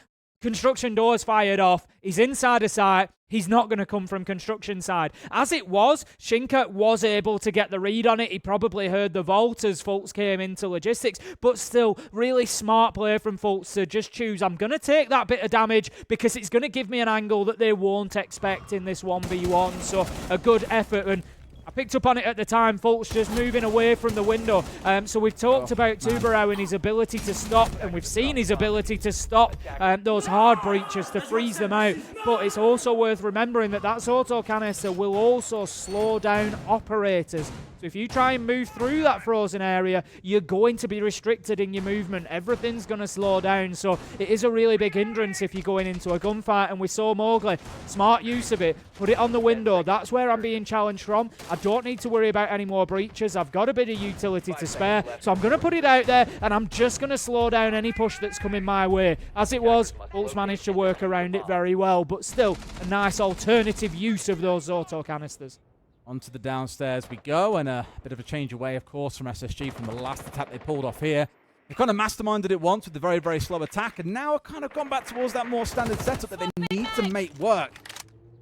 construction door's fired off. He's inside a site. He's not going to come from construction side. As it was, Shinka was able to get the read on it. He probably heard the vault as Fultz came into logistics, but still, really smart play from Fultz to just choose, I'm going to take that bit of damage because it's going to give me an angle that they won't expect in this 1v1. So a good effort, and I picked up on it at the time. Fultz just moving away from the window. So we've talked about Tubarão and his ability to stop, and we've seen his ability to stop those hard breaches, to freeze them out. But it's also worth remembering that that auto canister will also slow down operators. So if you try and move through that frozen area, you're going to be restricted in your movement. Everything's going to slow down. So it is a really big hindrance if you're going into a gunfight. And we saw Mowgli, smart use of it, put it on the window. That's where I'm being challenged from. I don't need to worry about any more breaches. I've got a bit of utility to spare. So I'm going to put it out there, and I'm just going to slow down any push that's coming my way. As it was, Fultz managed to work around it very well, but still a nice alternative use of those auto canisters. Onto the downstairs we go, and a bit of a change away, of course, from SSG from the last attack they pulled off here. They kind of masterminded it once with the very, very slow attack, and now have kind of gone back towards that more standard setup that they need to make work.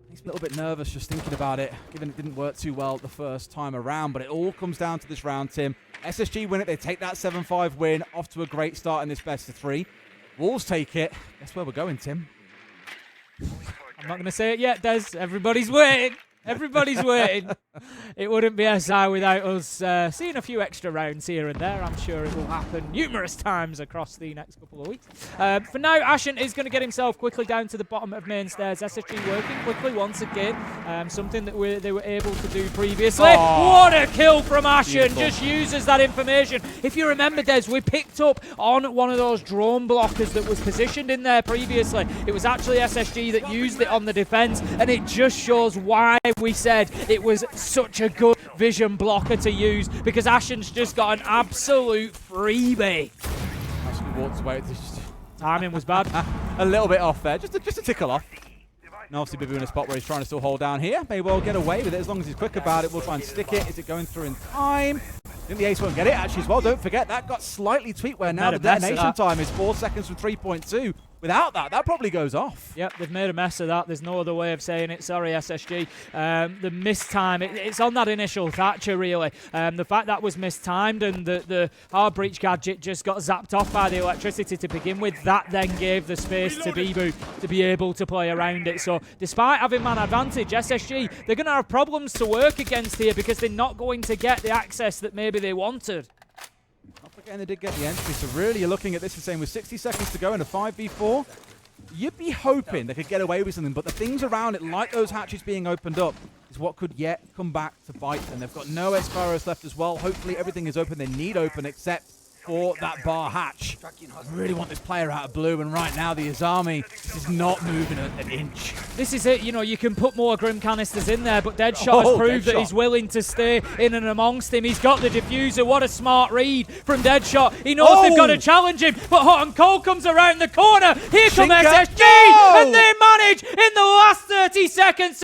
He's a little bit nervous just thinking about it, given it didn't work too well the first time around, but it all comes down to this round, Tim. SSG win it, they take that 7-5 win, off to a great start in this best of 3. Wolves take it. Guess where we're going, Tim? I'm not going to say it yet, Des. Everybody's waiting. Everybody's waiting. It wouldn't be SI without us seeing a few extra rounds here and there. I'm sure it will happen numerous times across the next couple of weeks. For now, Ashen is going to get himself quickly down to the bottom of main stairs. SSG working quickly once again. Something that they were able to do previously. Oh, what a kill from Ashen. Beautiful. Just uses that information. If you remember, Des, we picked up on one of those drone blockers that was positioned in there previously. It was actually SSG that used it on the defense, and it just shows why we said it was such a good vision blocker to use, because Ashen's just got an absolute freebie. Ashen walks away. Timing was bad. A little bit off there, just a tickle off. And obviously Bibu in a spot where he's trying to still hold down here. May well get away with it as long as he's quick about it. We'll try and stick it. Is it going through in time? I think the ace won't get it actually as well. Don't forget, that got slightly tweaked where now the detonation time is 4 seconds from 3.2. Without that, that probably goes off. Yep, they've made a mess of that. There's no other way of saying it. Sorry, SSG. The missed time, it's on that initial Thatcher, really. The fact that was mistimed and the hard breach gadget just got zapped off by the electricity to begin with, that then gave the space to Bibu to be able to play around it. So despite having man advantage, SSG, they're going to have problems to work against here because they're not going to get the access that maybe they wanted. Not forgetting they did get the entry, so really you're looking at this and saying with 60 seconds to go in a 5v4, you'd be hoping they could get away with something, but the things around it, like those hatches being opened up, is what could yet come back to bite them. They've got no Escaros left as well. Hopefully everything is open they need open, except for that bar hatch. I really want this player out of blue, and right now the Azami is not moving an inch. This is it, you know, you can put more Grim canisters in there, but Deadshot has proved that he's willing to stay in and amongst him. He's got the diffuser. What a smart read from Deadshot. He knows they've got to challenge him, but Hot and Cold comes around the corner. Here come SSG, and they manage in the last 30 seconds